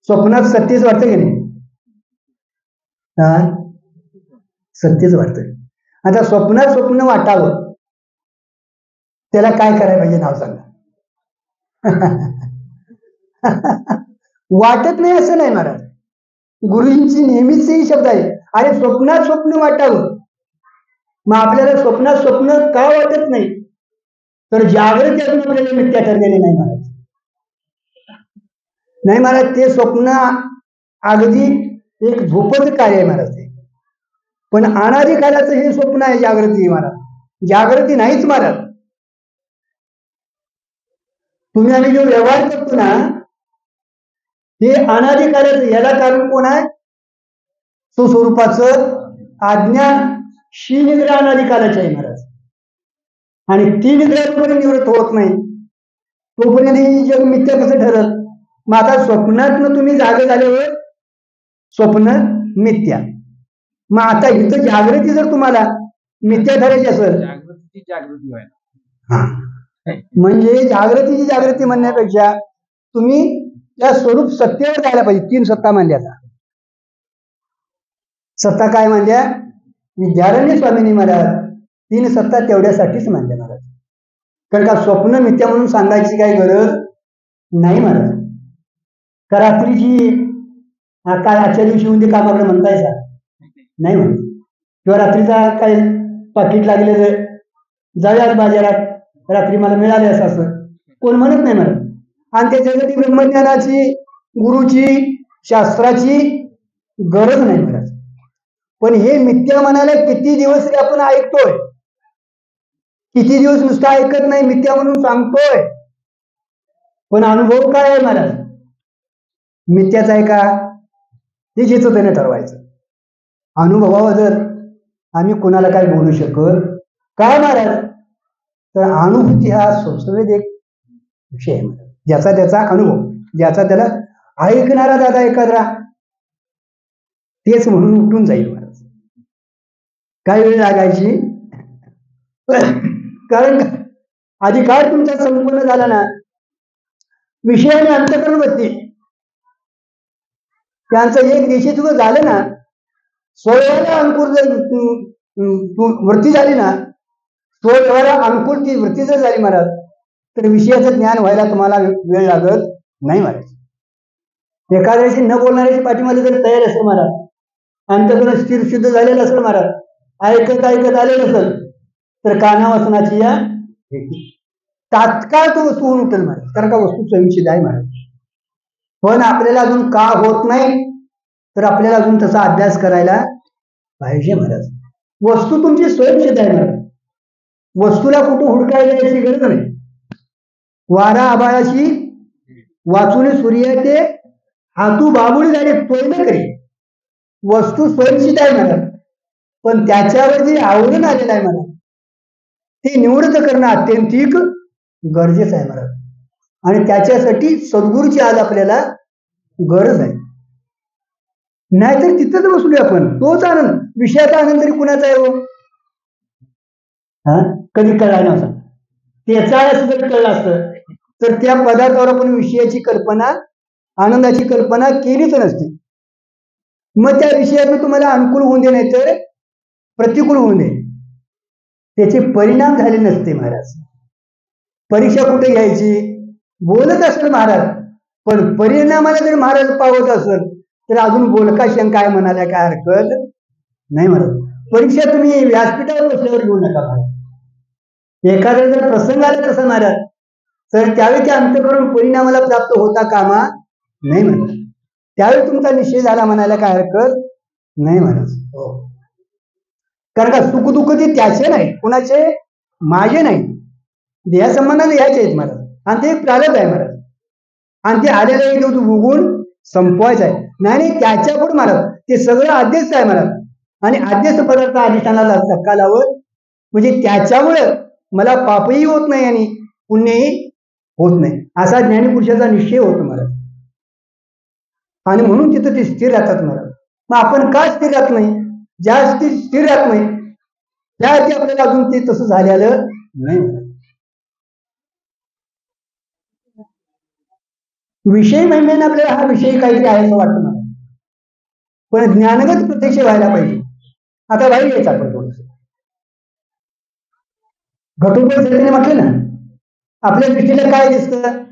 S1: स्वप्नात सत्यच वाटतं की नाही, हा सत्यच वाटतं. आता स्वप्नात स्वप्न वाटावं त्याला काय करायला पाहिजे नाव सांगा. वाटत नाही असं नाही महाराज, गुरुजींची नेहमीच ही शब्द आहे, आणि स्वप्नात स्वप्न वाटावं. मग आपल्याला स्वप्नात स्वप्न का वाटत नाही, तर जागृती अजून आपल्याला मिथ्या ठरलेली नाही महाराज. नाही महाराज, ते स्वप्न अगदी एक झोपच कार्य आहे महाराज ते, पण अनादी कालाचं हे स्वप्न आहे जागृती महाराज, जागृती नाहीच महाराज. तुम्ही आम्ही जो व्यवहार करतो ना हे अनादी कालाचं, याला कारण कोण आहे, स्वस्वरूपाचं अज्ञान. शी निद्रा अनादी कालाची आहे महाराज, आणि ती निद्रा जोपर्यंत निवृत्त होत नाही तोपर्यंत ही जग मिथ्या कसं ठरल. मग आता स्वप्नातनं तुम्ही जागे झाल्यावर स्वप्न मिथ्या. मग आता इथं जागृती जर तुम्हाला मिथ्या ठरायची असेल,
S2: जागृती
S1: म्हणजे जागृतीची जागृती म्हणण्यापेक्षा तुम्ही त्या स्वरूप सत्तेवर जायला पाहिजे. तीन सत्ता मानल्या, सत्ता काय मानल्या, विद्यारण्य स्वामींनी महाराज तीन सत्ता तेवढ्यासाठीच मानल्या महाराज. कारण का स्वप्न मिथ्या म्हणून सांगायची काही गरज नाही महाराज. का रात्रीची काय आजच्या दिवशी उद्या कामाकडे म्हणतायचा नाही म्हणत, किंवा रात्रीचा काय पाकिट लागलेलं जाऊयात बाजारात रात्री मला मिळाले असं कोण म्हणत नाही महाराज. आणि त्याच्यासाठी ब्रह्मज्ञानाची गुरुची शास्त्राची गरज नाही महाराज. पण हे मिथ्या म्हणायला किती दिवस आपण ऐकतोय, किती दिवस नुसतं ऐकत नाही, मिथ्या म्हणून सांगतोय, पण अनुभव काय आहे महाराज, मिथ्याच आहे का हे ज्याचं त्याने ठरवायचं. अनुभवाबद्दल आम्ही कोणाला काय बोलू शकत काय महाराज, तर अनुभूती हा संसवेद एक विषय आहे महाराज. ज्याचा त्याचा अनुभव, ज्याचा त्याला ऐकणारा दादा एखादा तेच म्हणून उठून जाईल महाराज. काय वेळ लागायची, कारण अधिकार तुमचा संपन्न झाला ना, विषयाने अंतकरण वरती त्यांचं एक देशीत्व झालं ना, स्वयाला अंकुर जर वृत्ती झाली ना, तो व्यवहार अनुकूल ती वृत्ती जर झाली महाराज तर विषयाचं ज्ञान व्हायला तुम्हाला वेळ लागत नाही महाराज. एखाद्याशी न बोलणाऱ्याची पाठीमध्ये जर तयार असेल महाराज, अंतःकरण स्थिर सिद्ध झालेलं असेल महाराज, ऐकत ऐकत आलेलं असेल तर कानावासनाची या तात्काळ तो वस्तू होऊन उठेल महाराज. कारण का वस्तू स्वयंसिद्ध आहे महाराज. पण आपल्याला अजून का होत नाही तर आपल्याला अजून तसा अभ्यास करायला पाहिजे महाराज. वस्तू तुमची स्वयंसिद्ध आहे महाराज. वस्तूला कुठं हुडकायला यायची गरज नाही. वारा आबाळाशी वाचून सूर्य ते हातू बाबुळी झाले तोय न करी. वस्तू स्वयंसिद्ध आहे महाराज, पण त्याच्यावर जे आवरण आलेलं आहे महाराज ते निवृत्त करणं अत्यंतिक गरजेचं आहे महाराज. आणि त्याच्यासाठी सद्गुरूची आज आपल्याला गरज आहे. नाहीतर तिथंच बसलोय आपण. तोच आनंद, विषयाचा आनंद तरी कुणाचा आहे हो? कधी कळला नव्हता. त्याचा जर कळलं असतं तर त्या पदार्थावर आपण विषयाची कल्पना, आनंदाची कल्पना केलीच नसती. मग त्या विषयातून तुम्हाला अनुकूल होऊन दे नाही तर प्रतिकूल होऊन दे, त्याचे परिणाम झाले नसते महाराज. परीक्षा कुठे घ्यायची? बोलत असेल महाराज, पण परिणामाला जर महाराज पावत असेल तर अजून बोलका शंका काय म्हणाल्या काय हरकत नाही महाराज. परीक्षा तुम्ही व्यासपीठावर बसल्यावर घेऊ नका महाराज. एखादा जर प्रसंग आला तसा महाराज तर त्यावेळी ते अंतःकरण परिणामाला प्राप्त होता कामा नाही महाराज. त्यावेळी तुमचा निश्चय झाला म्हणायला काय हरकत नाही महाराज. हो, कारण का सुखदुःख ते त्याचे नाही, कुणाचे? माझे नाही. देहा संबंधाने यायचे आहेत महाराज. आणि ते प्रारब्ध आहे महाराज. आणि ते आलेलं आहे तो भोगून संपवायचं आहे. नाही त्याच्या पुढे महाराज ते सगळं आद्यच आहे महाराज. आणि आद्यच पदार्थ अधिष्ठानाला धक्का लावत म्हणजे त्याच्यामुळे मला पापही होत नाही आणि पुण्यही होत नाही असा ज्ञानीपुरुषाचा निश्चय होतो महाराज. आणि म्हणून तिथं ते स्थिर राहतात महाराज. मग आपण का स्थिर राहत नाही? ज्या स्थिर राहत नाही त्यासाठी आपल्याला अजून ते तसं झालेलं नाही. विषय महिम्याने आपल्याला हा विषय काहीतरी आहे असं वाटतं मला, पण ज्ञानगत प्रत्यक्ष व्हायला पाहिजे. आता वाईट घ्यायचं आपण थोडस. घटोपरिस्थितीने म्हटलं ना, आपल्या दृष्टीला काय दिसतं?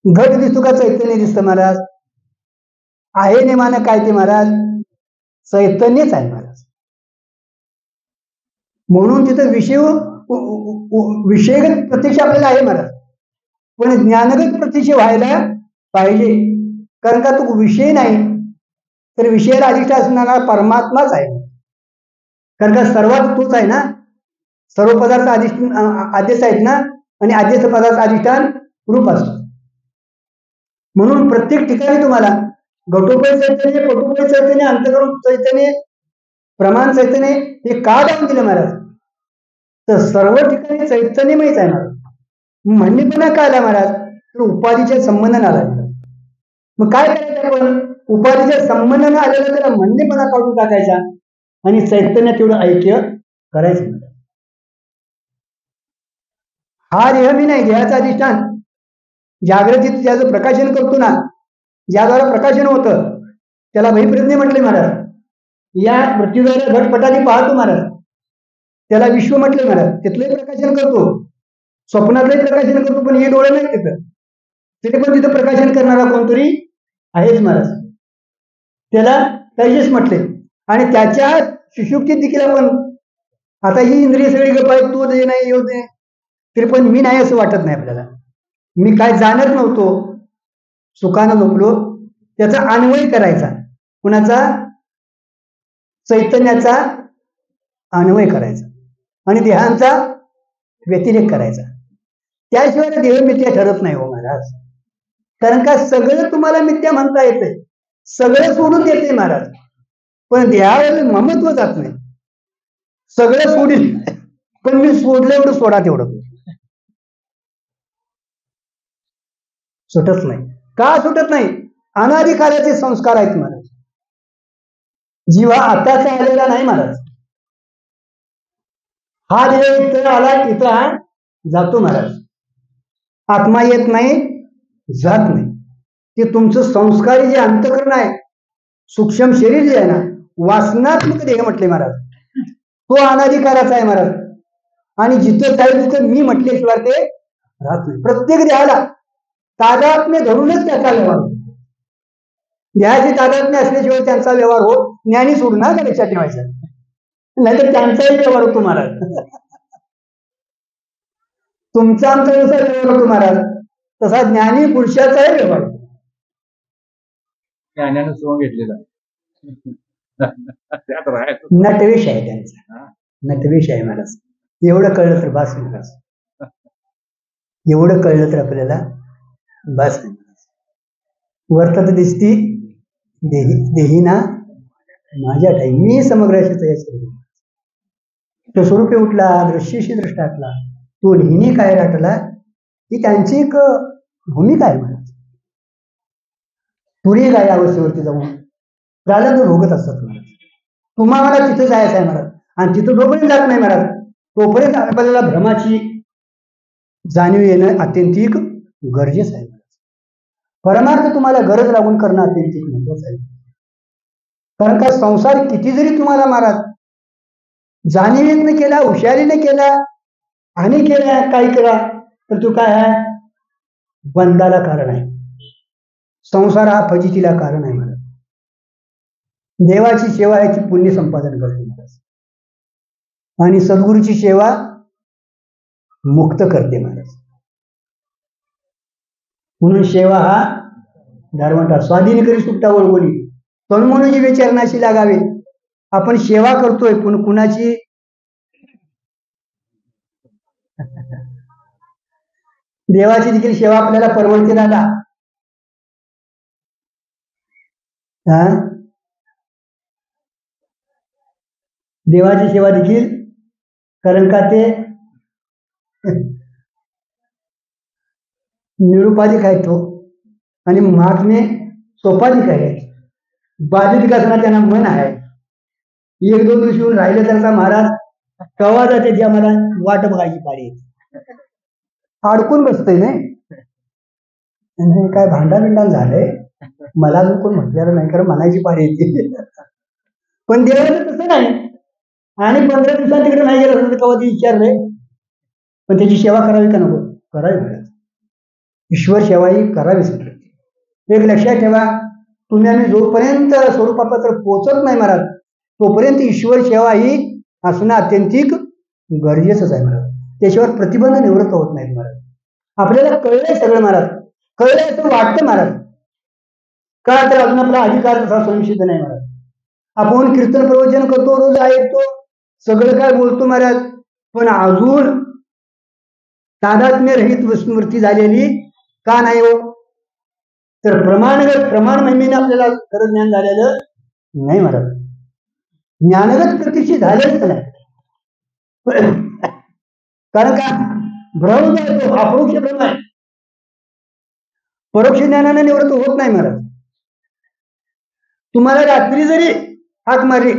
S1: घट दिसतो का चैतन्य दिसतं महाराज? आहे नेमानं काय ते महाराज? चैतन्यच आहे महाराज. म्हणून तिथं विषयगत प्रत्यक्ष आपल्याला आहे महाराज, पण ज्ञानगत प्रत्यक्ष व्हायला पाहिजे. कारण का तो विषय नाही तर विषयाला अधिष्ठान असणारा परमात्माच आहे. कारण का सर्वात तोच आहे ना. सर्व पदार्थ आदेश आहेत ना, आणि आदेश पदार्थ अधिष्ठान रूप असतो. म्हणून प्रत्येक ठिकाणी तुम्हाला घटोपय चैतन्य, पटोपय चैतन्य, अंतःकरण चैतन्य, प्रमाण चैतन्य हे का दाखवून दिलं महाराज? तर सर्व ठिकाणी चैतन्यमयच आहे महाराज. म्हणणेपणा काय आला महाराज? तर उपाधीच्या संबंधाने आला. मग काय करायचं आपण? उपाधीच्या संबंधाने आलेला त्याला म्हणणेपणा काढून टाकायचा आणि चैतन्य तेवढं ऐक्य करायचं. हा देह मी नाही, देहाचं अधिष्ठान जागृतीत ज्याचं प्रकाशन करतो ना, ज्याद्वारा प्रकाशन होतं त्याला बहिप्रज्ञ म्हटले महाराज. या मृत्यूद्वारा घटपटाने पाहतो महाराज त्याला विश्व म्हटले महाराज. तिथलंही प्रकाशन करतो, स्वप्नातलंही प्रकाशन करतो, पण हे डोळे नाही तिथं. तिथे पण तिथं प्रकाशन करणारा कोणतरी आहेच महाराज. त्याला तेजस म्हटले. आणि त्याच्या सुषुप्तीत देखील आपण आता ही इंद्रिय सगळी गप्प आहेत, तो दे नाही येऊ दे, तरी पण मी नाही असं वाटत नाही आपल्याला. मी काय जाणत नव्हतो, सुखानं झोपलो. त्याचा अन्वय करायचा. कुणाचा? चैतन्याचा अन्वय करायचा आणि देहांचा व्यतिरेक करायचा. त्याशिवाय देह मिथ्या ठरत नाही हो महाराज. कारण का सगळं तुम्हाला मिथ्या म्हणता येते, सगळं सोडून देते महाराज, पण देहावर ममत्व जात नाही. सगळं सोडील, पण मी सोडलं एवढं सोडा तेवढं सुटत नाही. का सुटत नाही? अनाधिकाराचे संस्कार आहेत महाराज. जीवा आताचा आलेला नाही महाराज. हा देह इथं आला तिथं हा जातो महाराज. आत्मा येत नाही, जात नाही. ते तुमचं संस्कारी जे अंतःकरण आहे, सूक्ष्म शरीर जे आहे ना, वासनात्मक देह म्हटले महाराज, तो अनाधिकाराचा आहे महाराज. आणि जिथं जाईल तिथं मी म्हटल्याशिवाय ते राहत नाही. प्रत्येक देहाला तादात्म्य धरूनच त्याचा व्यवहार होतो. देहाची तादात्म्य असल्याशिवाय त्यांचा व्यवहार होत. ज्ञानी सोडून ना त्या लक्षात ठेवायचं, नाहीतर त्यांचाही व्यवहार होतो महाराज. तुमचा आमचा जसा व्यवहार होतो महाराज, तसा ज्ञानी पुरुषाचाही व्यवहार होतो.
S2: ज्ञानानं सोंग घेतलेला
S1: नटवेश आहे त्यांचा, नटवेश आहे महाराज. एवढं कळलं तर बास महाराज, एवढं कळलं तर आपल्याला बास नाही. वर्तत दिसती देही देही ना माझ्या ठाई, मी समग्राशी तो स्वरूपे उठला दृश्यशी दृष्टाटला, तो लिहिणी काय राटला, ही त्यांची एक भूमिका आहे महाराज. पुरी काय अवस्थेवरती जाऊन प्रारंभ भोगत असतात महाराज. तुम्हाला तिथं जायचं आहे महाराज, आणि तिथं जोपर्यंत जात नाही महाराज तोपर्यंत आपल्याला भ्रमाची जाणीव येणं अत्यंतिक गरजेचं आहे. परमार्थ तुम्हाला गरज लागून करणं अत्यंतिक महत्वाचं आहे. कारण का संसार किती जरी तुम्हाला महाराज जाणीवेतनं केला, हुशारीने केला, आणि केला काय केला, तर तो काय आहे, बंधाला कारण आहे. संसार हा फजितीला कारण आहे महाराज. देवाची सेवा याची पुण्य संपादन करते महाराज, आणि सद्गुरूची सेवा मुक्त करते महाराज. म्हणून सेवा हा धारवंटा स्वाधीन करी सुट्टा वळवली, तन्मनोजी विचारणाशी लागावे. आपण सेवा करतोय पण कुणाची, देवाची देखील सेवा आपल्याला परवडते दादा. देवाची सेवा देखील, कारण का ते निरुपाधिक आहे तो, आणि महात्मे सोपाधिक आहे. बाधित असताना त्यांना मन आहे. एक दोन दिवस येऊन राहिले तर महाराज कवा जाते त्या मला वाट बघायची पारी अडकून बसतंय नाही. काय भांडण झालंय, मला कोण म्हटलेलं नाही, कारण म्हणायची पारी येते. पण देवाचं तसं नाही. आणि 15 दिवसात तिकडे नाही गेलं तर कवा ती विचारले, पण त्याची सेवा करावी का नको, करावी महाराज. ईश्वर सेवा ही करावीच. एक लक्षात ठेवा, तुम्ही आम्ही जोपर्यंत स्वरूपापात्र पोचत नाही महाराज तोपर्यंत ईश्वर सेवा ही असणं अत्यंतिक गरजेचंच आहे महाराज. त्याच्यावर प्रतिबंध निवृत्त होत नाहीत महाराज. आपल्याला कळलंय सगळं महाराज, कळलंय असं वाटतं महाराज, का तर अजून आपला अधिकार तसा सुनिश्चित नाही महाराज. आपण कीर्तन प्रवचन करतो, रोज ऐकतो, सगळं काय बोलतो महाराज, पण अजून तादात्म्य रहित स्मृती झालेली का नाही हो, तर प्रमाण महिमेने आपल्याला खरं ज्ञान झालेलं नाही महाराज. ज्ञानगत प्रतिष्ठित झालेच नाही. कारण का भ्रम आहे तो अपरोक्ष भ्रम आहे, परोक्ष ज्ञानाने निवृत्त होत नाही महाराज. तुम्हाला रात्री जरी हाक मारली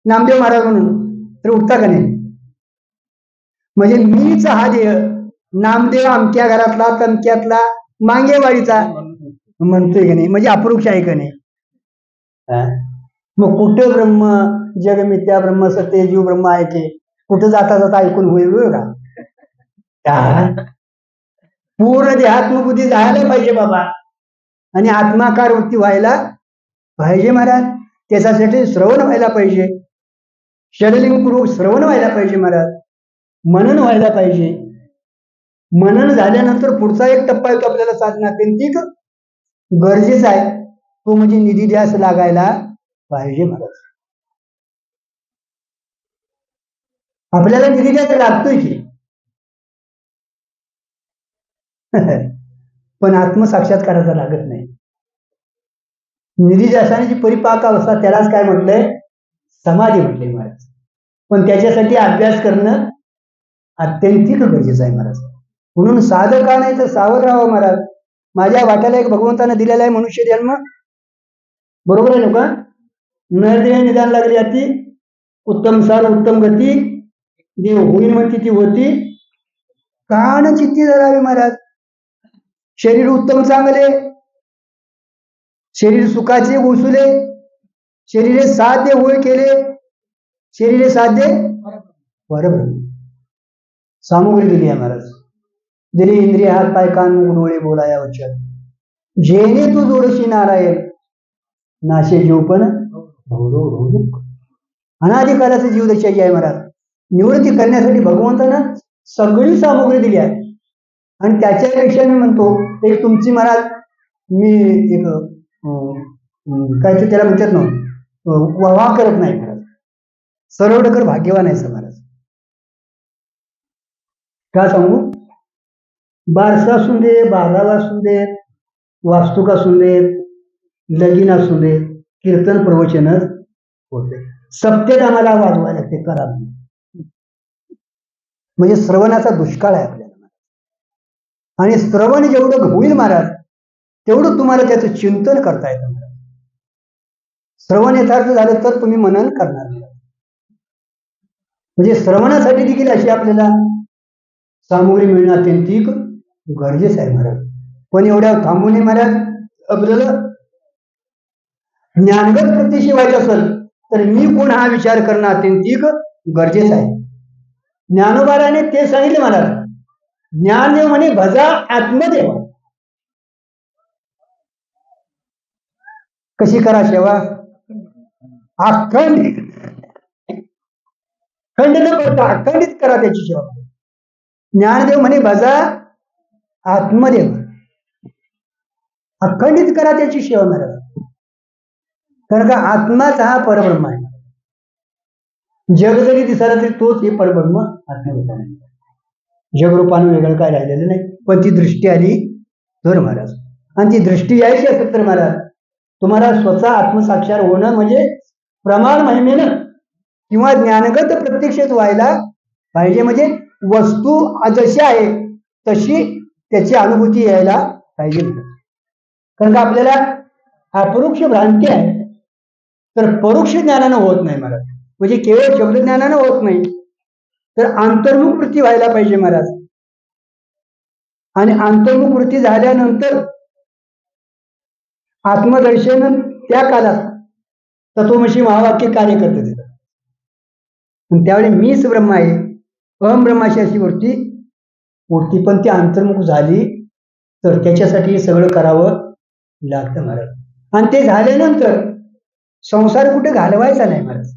S1: नामदेव महाराज म्हणून तर उठता का नाही, म्हणजे मीच हा देह नामदेव अमक्या घरातला तमक्यातला मांगेवाडीचा म्हणतोय का नाही, म्हणजे अपरोक्ष आहे का नाही. मग कुठं ब्रह्म जग मिथ्या ब्रह्म सत्य जीव ब्रह्म आहे की कुठं जाता जाता ऐकून होईल का. पूर्ण देहात्मबुद्धी जायला पाहिजे बाबा, आणि आत्माकार वृत्ती व्हायला पाहिजे महाराज. त्याच्यासाठी श्रवण व्हायला पाहिजे, षडलिंगपूर्वक श्रवण व्हायला पाहिजे महाराज, मनन व्हायला पाहिजे. मनन झाल्यानंतर पुढचा एक टप्पा येतो आपल्याला साधना अत्यंतिक गरजेचा आहे, तो म्हणजे निधी ध्यास लागायला पाहिजे महाराज. आपल्याला निधी ध्यास लागतोय की पण आत्मसाक्षात्काराचा लागत नाही. निधी ध्यासाने जी परिपाक अवस्था त्यालाच काय म्हटलंय, समाधी म्हटले महाराज. पण त्याच्यासाठी अभ्यास करणं अत्यंतिक गरजेचं आहे महाराज. म्हणून साधका नाही तर सावध राहावं महाराज. माझ्या वाट्याला एक भगवंतानं दिलेला आहे मनुष्य जन्म, बरोबर आहे नका. नरदेह निदान लागली अति उत्तम सार उत्तम गती, देव होईल म्हणती ती होती, कान चित्ती धरावी महाराज. शरीर उत्तम चांगले, शरीर सुखाचे वसुले, शरीरे साध्य होय केले, शरीरे साध्य परब्रह्म. सामुग्री दिली आहे महाराज. दिली इंद्रिय हात पाय कान मुख डोळे बोलाया वचन, जेणे तू जोडशी नारायण, नाशे जीव पण अनाधिकाराचे जीव दशाची आहे महाराज. निवृत्ती करण्यासाठी भगवंतानं सगळी सामुग्री दिली आहे. आणि त्याच्यापेक्षा मी म्हणतो, एक तुमची महाराज, मी एक काय ते त्याला म्हणतात ना, वाह करत नाही महाराज, सरवडकर भाग्यवान आहे महाराज. का सांगू? बारसा असून दे, बारावा असून दे, वास्तुक असून दे, लगीन असून दे, कीर्तन प्रवचनच होते. सत्तेत आम्हाला वाजवा लागते, करा. म्हणजे श्रवणाचा दुष्काळ आहे आपल्याला. आणि श्रवण जेवढं होईल महाराज, तेवढं तुम्हाला त्याचं चिंतन करता येतं महाराज. श्रवण यथार्थ झालं तर तुम्ही मनन करणार. म्हणजे श्रवणासाठी देखील अशी आपल्याला सामुग्री मिळणं अत्यंतिक गरजेचं आहे महाराज. पण एवढ्या थांबू नये महाराज. आपल्याला ज्ञानगत प्रत्यक्ष व्हायचं असेल तर मी कोण हा विचार करणं अत्यंतिक गरजेचं आहे. ज्ञानोबाराने ते सांगितले महाराज, ज्ञानदेव म्हणे भजा आत्मदेव. कशी करा सेवा? अखंडित, खंड न करता अखंडित करा त्याची सेवा. ज्ञानदेव म्हणे भजा आत्मदेव, अखंडित करा त्याची सेवा महाराज. कारण का आत्माच हा परब्रह्म आहे. जग जरी दिसायला तरी तोच हे परब्रह्म आत्मरूप आहे. जगरूपानं वेगळं काय राहिलेलं नाही. पण ती दृष्टी आली तर महाराज, आणि ती दृष्टी यायची असेल तर महाराज, तुम्हाला स्वतः आत्मसाक्षार होणं म्हणजे प्रमाण महिमेनं किंवा ज्ञानगत प्रत्यक्षच व्हायला पाहिजे. म्हणजे वस्तू जशी आहे तशी त्याची अनुभूती यायला पाहिजे. कारण का आपल्याला अपरोक्ष भ्रांती आहे, तर परोक्ष ज्ञानानं होत नाही महाराज. म्हणजे केवळ शब्दज्ञानानं होत नाही, तर अंतर्मुख वृत्ती व्हायला पाहिजे महाराज. आणि अंतर्मुख वृत्ती झाल्यानंतर आत्मदर्शन त्या काळात तत्वमसी महावाक्य कार्य करते तिथं. आणि त्यावेळी मीच ब्रह्म आहे, अहम ब्रह्माची अशी वृत्ती उठती. पण ती अंतर्मुख झाली तर त्याच्यासाठी हे सगळं करावं लागतं महाराज. आणि ते झाल्यानंतर संसार कुठे घालवायचा नाही महाराज.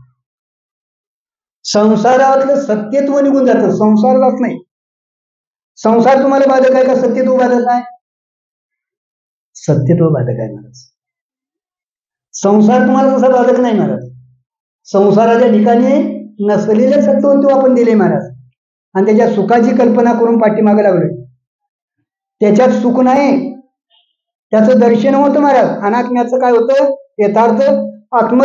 S1: संसारातलं सत्यत्व निघून जातं, संसारालाच नाही. संसार तुम्हाला बाधक आहे का सत्यत्व बाधक आहे? सत्यत्व बाधक आहे महाराज. संसार तुम्हाला तसा बाधक नाही महाराज. संसाराच्या ठिकाणी नसलेले सत्वत्व आपण दिले महाराज, आणि त्याच्या सुखाची कल्पना करून पाठीमागे लागलोय. त्याच्यात सुख नाही, त्याचं दर्शन होतं महाराज. अनात्म्याचं काय होतं? यथार्थ आत्म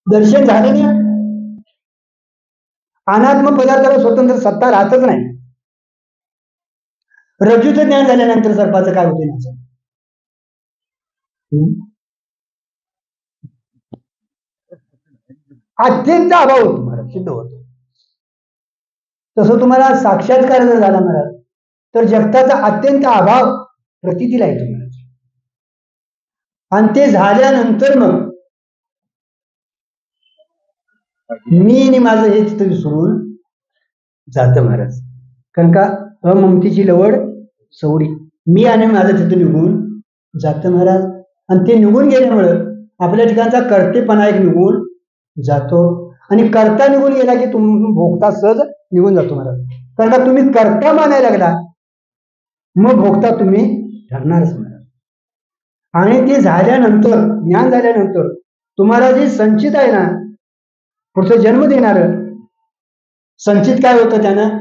S1: दर्शन झालं नाही. अनात्म पदार्थाला स्वतंत्र सत्ता राहतच नाही. रज्जूचं ज्ञान झाल्यानंतर सर्पाचं काय होतं? अत्यंत अभाव होतो महाराज, सिद्ध होतो. तसं तुम्हाला साक्षात्कार जर झाला महाराज, तर जगताचा अत्यंत अभाव प्रतीतीला येतो महाराज. आणि ते झाल्यानंतर मग मी आणि माझं हे तिथं विसरून जातं महाराज. कारण का अममतीची लवड सवडी, मी आणि माझं तिथं निघून जातं महाराज. आणि ते निघून गेल्यामुळं आपल्या ठिकाणचा कर्तेपणा एक निघून जातो. आणि करता निघून गेला की तुम्ही भोगता सहज निघून जातो महाराज. कारण का तुम्ही करता मानायला लागला, मग भोगता तुम्ही ठरणारच महाराज. आणि ते झाल्यानंतर, ज्ञान झाल्यानंतर तुम्हाला जे संचित आहे ना, पुढचं जन्म देणार संचित काय होतं? त्यानं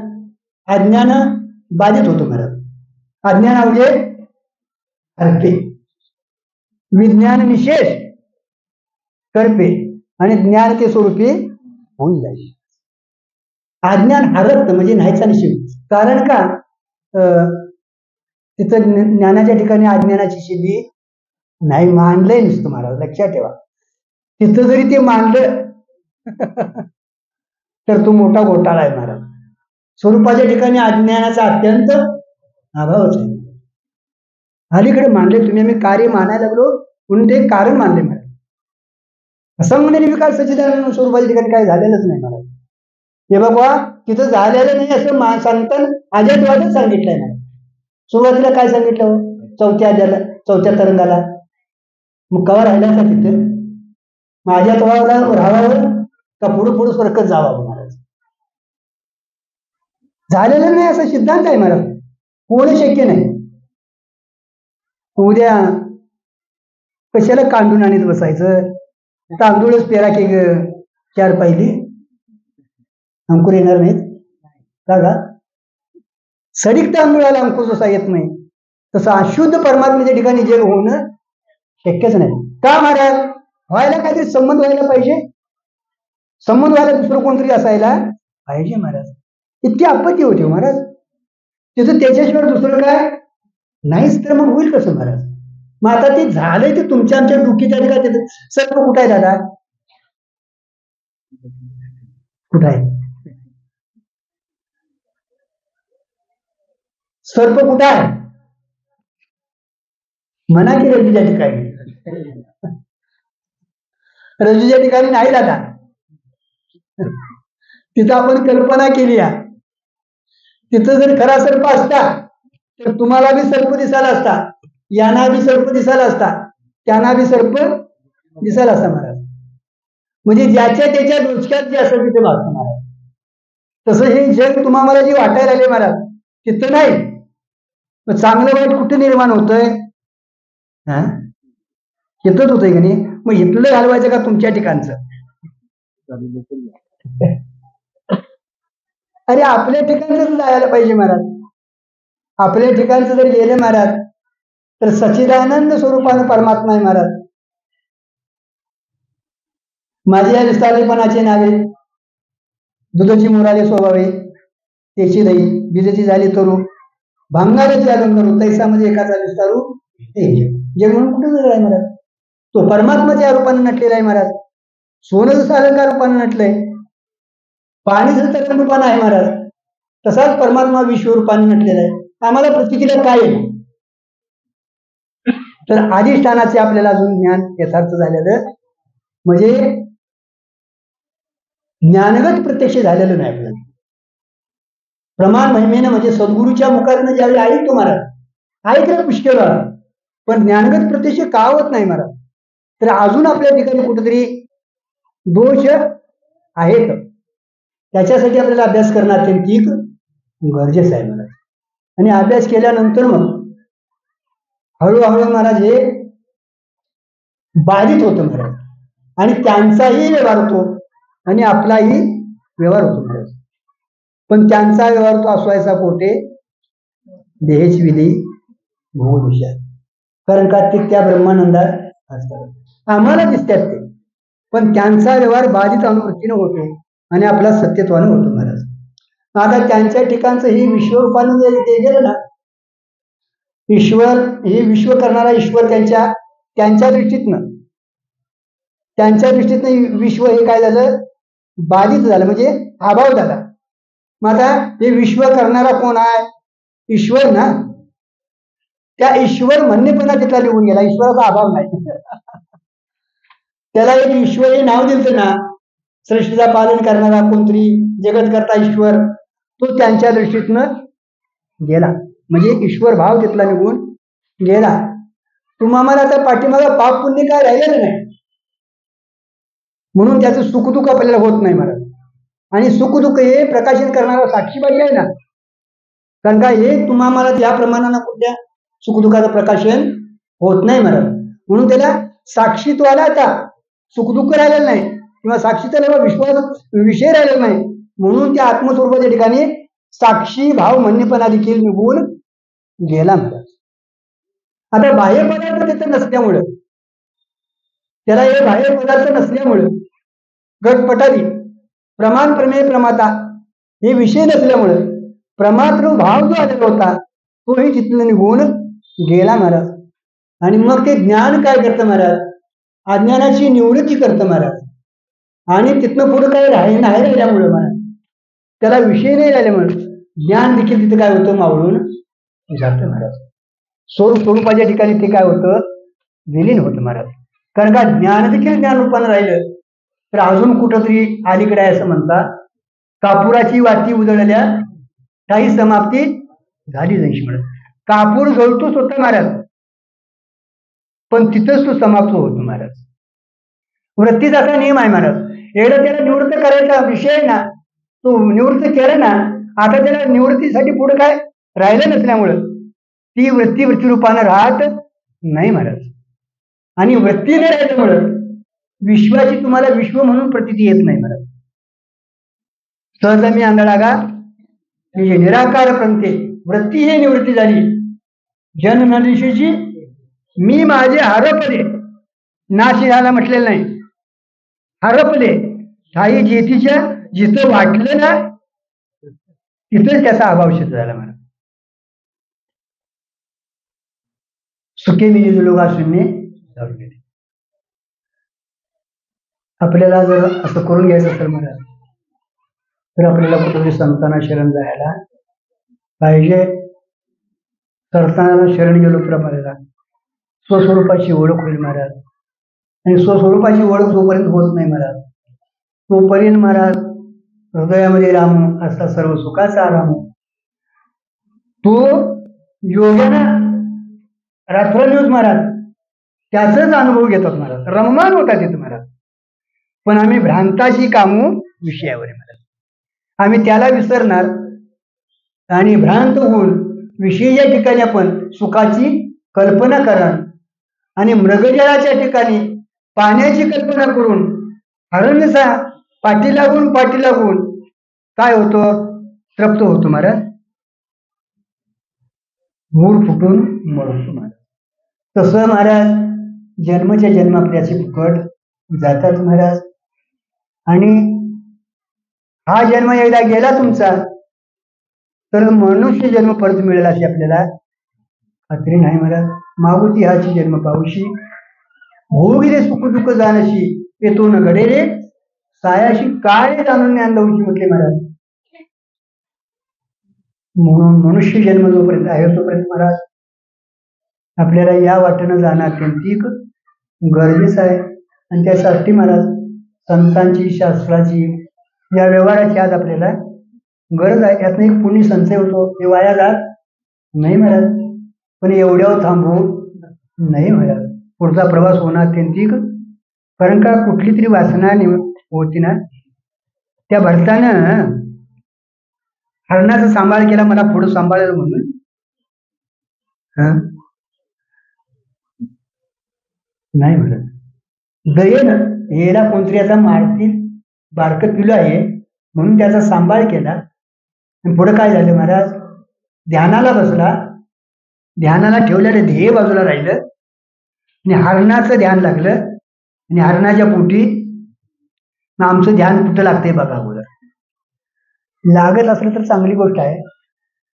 S1: अज्ञान बाधित होतो महाराज. अज्ञान अवघे हरते, विज्ञान निशेष करते, आणि ज्ञान ते स्वरूपी होऊन जाईल. अज्ञान हरत म्हणजे नाहीचा निषेध. कारण का तिथं ज्ञानाच्या ठिकाणी अज्ञानाची सिद्धी नाही, मानलंय नुसतं महाराज. लक्षात ठेवा, तिथं जरी ते मानलं तर तो मोठा घोटाळा आहे महाराज. स्वरूपाच्या ठिकाणी अज्ञानाचा अत्यंत अभावच आहे. अलीकडे मानले तुम्ही, आम्ही कार्य मानायला लागलो म्हणून ते कारण मानले महाराज. असंग निर्विकार सच्चिदानंद स्वरूपाच्या ठिकाणी काय झालेलंच नाही मला. हे बाबा तिथं झालेलं नाही असं सांगताना अजयवादच सांगितलंय मला. सुरुवातीला काय सांगितलं चौथ्या अध्यायाला, चौथ्या तरंगाला. मग कवा राहिला का तिथं माझ्या तोळाला राहावं का पुढं पुढं सरकत जावं महाराज. झालेलं नाही असं सिद्धांत आहे महाराज. होणं शक्य नाही. उद्या कशाला कांडून आणीत बसायचं. तांदूळच पेरा की चार पाहिली अंकुर येणार नाहीत का. सडीक तांदूळाला अंकुर जसा येत नाही तसं अशुद्ध परमात्म्याच्या ठिकाणी जग होणं शक्यच नाही. का महाराज व्हायला काहीतरी संबंध व्हायला पाहिजे. संबंध व्हायला दुसरं कोणतरी असायला पाहिजे महाराज. इतकी आपत्ती होती महाराज. तिथं त्याच्याशिवाय दुसरं काय नाहीच तर मग होईल कसं महाराज. मग आता ते झालंय ते तुमच्या आमच्या डुकीच्या ठिकाणी सर्व कुठं आहे दादा. कुठं आहे सर्प कुठं आहे. म्हणा की रजूच्या ठिकाणी. रजूच्या ठिकाणी नाही दादा. तिथं आपण कल्पना केली आहे. तिथं जर खरा सर्प असता तर तुम्हाला बी सर्प दिसायला असता, यांना बी सर्प दिसायला असता, त्यांना बी सर्प दिसायला असता महाराज. म्हणजे ज्याच्या त्याच्या डोसक्यात जे असं तिथे वाटतं महाराज. तसं हे जग तुम्हाला जे वाटायला आले महाराज तिथं नाही. चांगलं वाईट कुठे निर्माण होतंय. इथंच होतंय का नाही. मग इथलं घालवायचं का तुमच्या ठिकाणचं. अरे आपल्या ठिकाणचं जायला पाहिजे महाराज. आपल्या ठिकाणचं जर गेले महाराज तर सच्चिदानंद स्वरूपानं परमात्मा आहे महाराज. माझ्या विस्तारीपणाचे नावे दुधाची मोराले स्वभावे त्याची दही बीजाची झाली तरू भांगाराची आलन करू तैसामध्ये एकाचा विस्तारू जग म्हणून कुठे जग आहे महाराज. तो परमात्माच्या रूपाने नटलेला आहे महाराज. सोनं जसं अलंकार रूपाने नटलंय, पाणी जसं रूपाने आहे महाराज, तसाच परमात्मा विश्वरूपाने नटलेला आहे. आम्हाला प्रतीकीला काय आहे तर अधिष्ठानाचे आपल्याला अजून ज्ञान यथार्थ झालेलं म्हणजे ज्ञानगत प्रत्यक्ष झालेलं नाही आपल्याला. प्रमाण महिमेनं म्हणजे सद्गुरूच्या मुखातनं ज्यावेळी ऐकतो महाराज ऐकलं पुष्कळ पण ज्ञानगत प्रत्यक्ष का होत नाही महाराज. तर अजून आपल्या ठिकाणी कुठेतरी दोष आहेत. त्याच्यासाठी आपल्याला अभ्यास करणं अत्यंत गरजेचं आहे महाराज. आणि अभ्यास केल्यानंतर मग हळूहळू महाराज हे बाधित होतं महाराज. आणि त्यांचाही व्यवहार होतो आणि आपलाही व्यवहार होतो महाराज. पण त्यांचा व्यवहार तो असवायचा पोटे देहेच विधी भूदुषा. कारण का ते त्या ब्रह्मानंदात असतात. आम्हाला दिसतात ते पण त्यांचा व्यवहार बाधित अनुवृत्तीनं होतो आणि आपला सत्यत्वानं होतो महाराज. आता त्यांच्या ठिकाणचं ही विश्वरूपानं ते गेलं ना. ईश्वर हे विश्व करणारा ईश्वर त्यांच्या दृष्टीतनं विश्व हे काय झालं बाधित झालं म्हणजे अभाव झाला. मग आता हे विश्व करणारा कोण आहे ईश्वर ना. त्या ईश्वर म्हणणेपणा तिथला निघून गेला. ईश्वराचा अभाव नाही. त्याला एक ईश्वर हे नाव दिलं ना. सृष्टीचा पालन करणारा कोणतरी जगत करता ईश्वर तो त्यांच्या दृष्टीतनं गेला. म्हणजे ईश्वर भाव तिथला निघून गेला. तुम्हाला आता पाठीमागा पाप पुण्य काय राहिलेलं नाही. म्हणून त्याचं सुखदुःख आपल्याला होत नाही महाराज. आणि सुखदुःख हे प्रकाशन करणारा साक्षीबाई आहे ना. कारण का हे तुम्हाला त्या प्रमाणानं कुठल्या सुखदुःखाचं प्रकाशन होत नाही महाराज. म्हणून त्याला साक्षीत्वाला आता सुखदुःख राहिलेलं नाही किंवा साक्षीचा विषय राहिलेला नाही. म्हणून त्या आत्मस्वरूपाच्या ठिकाणी साक्षी भाव म्हणणेपणा देखील निघून गेला महाराज. आता बाह्य पदार्थ त्याचं नसल्यामुळं त्याला हे बाह्य पदार्थ नसल्यामुळं गटपटादी प्रमाण प्रमेय प्रमाता हे विषय नसल्यामुळं प्रमातृ भाव जो आलेला होता तोही तिथनं निघून गेला महाराज. आणि मग ते ज्ञान काय करतं महाराज अज्ञानाची निवृत्ती करतं महाराज. आणि तिथनं पुढे काय नाही राहिल्यामुळं महाराज त्याला विषय नाही राहिल्यामुळे ज्ञान देखील तिथे काय होतं मावळून जातं महाराज. स्वरूपाच्या ठिकाणी ते काय होतं विलीन होतं महाराज. कारण का ज्ञान देखील ज्ञान रूपानं राहिलं तर अजून कुठंतरी अलीकडे आहे असं म्हणतात. कापुराची वाती उजळल्या काही समाप्ती झाली जैशी म्हणत. कापूर जळतो स्वतः महाराज, पण तिथंच तो समाप्त होतो महाराज. वृत्तीचा असा नियम आहे महाराज. एकदा त्याला निवृत्त करायचा विषय आहे ना, तो निवृत्त केला ना, आता त्याला निवृत्तीसाठी पुढे काय राहिलं नसल्यामुळं ती वृत्ती वृत्तीरूपानं राहत नाही महाराज. आणि वृत्ती न राहिल्यामुळं विश्वाची तुम्हाला विश्व म्हणून प्रतीती येत नाही महाराज. सहज मी आंधळागा म्हणजे निराकार प्रंते वृत्ती ही निवृत्ती झाली. जन नदिशीची मी माझे हरपले, नाशी झाला म्हटलेलं नाही, हरपले. ठाई जेतीच्या जिथं वाटलं ना तिथंच त्याचा अभाव सिद्ध झाला मला. सुखे मी लोगा शून्य जाऊन गेले. आपल्याला जर असं करून घ्यायचं असेल मला तर आपल्याला कुठेतरी संतांना शरण जायला पाहिजे. संतांना शरण गेलो तर आपल्याला स्वस्वरूपाची ओळख होईल महाराज. आणि स्वस्वरूपाची ओळख जोपर्यंत होत नाही महाराज तोपर्यंत महाराज हृदयामध्ये रामू असा सर्व सुखाचा रामू तो योग्यानं रात्रदिवस महाराज त्याचाच अनुभव घेतात महाराज. रममान होता तिथं महाराज. पण आम्ही भ्रांताची कामू विषयावर आहे महाराज. आम्ही त्याला विसरणार आणि भ्रांत होऊन विषयीच्या ठिकाणी आपण सुखाची कल्पना करणार आणि मृगजळाच्या ठिकाणी पाण्याची कल्पना करून हरणसा पाठी लागून काय होतं तृप्त होतो महाराज. मूळ फुटून मरतो महाराज. तसं महाराज जन्मच्या जन्म आपल्याचे फुकट जातात महाराज. आणि हा जन्म एकदा गेला तुमचा तर मनुष्य जन्म परत मिळेल अशी आपल्याला खात्री नाही महाराज. मागुती हाची जन्म पाऊशी भोगिले सुख दुःख जाणशी येतो न घडे रे सायाशी काय जाणून ज्ञान लावशी म्हटले महाराज. म्हणून मनुष्य जन्म जोपर्यंत आहे तोपर्यंत महाराज आपल्याला या वाटेनं जाणं अत्यंतिक गरजेचं आहे. आणि त्यासाठी महाराज संतांची शास्त्राची या व्यवहाराची आज आपल्याला गरज आहे. यातनं एक पुण्य संचय होतो, हे वाया जात नाही महाराज. पण एवढ्यावर थांबू नाही महाराज. पुढचा प्रवास होणं अत्यंतिक. कारण का कुठली तरी वासना होती ना त्या भरतानं हरणाचा सांभाळ केला, मला पुढं सांभाळलं म्हणून. नाही म्हणत दयेनं याला कोणतरी आता मारतील बारकं पिलं आहे म्हणून त्याचा सांभाळ केला. आणि पुढे काय झालं महाराज, ध्यानाला बसला, ध्यानाला ठेवलेलं ध्येय बाजूला राहिलं आणि हरणाचं ध्यान लागलं. आणि हरणाच्या पोटी आमचं ध्यान कुठं लागतंय बघा अगोदर. लागत असलं तर चांगली गोष्ट आहे,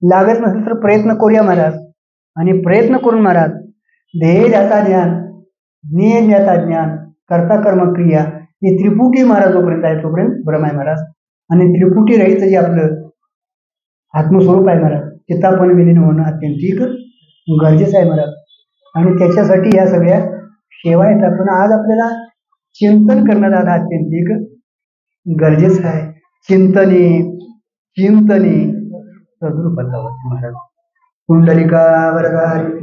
S1: लागत नसेल तर प्रयत्न करूया महाराज. आणि प्रयत्न करून महाराज ध्येय ज्याचा ध्यान, ज्ञेय ज्याचा ज्ञान, कर्ता कर्म क्रिया हे त्रिपुटी महाराज जोपर्यंत आहे तोपर्यंत ब्रह्म आहे महाराज. आणि त्रिपुटी रहित जे आपलं आत्मस्वरूप आहे महाराज तिथं आपण विलीन होणं अत्यंतिक गरजेचं आहे महाराज. आणि त्याच्यासाठी या सगळ्या सेवा आहेत. पण आज आपल्याला चिंतन करणं दादा अत्यंतिक गरजेचं आहे. चिंतने चिंतने सद्रूपाचा महाराज. कुंडलिका वरदारी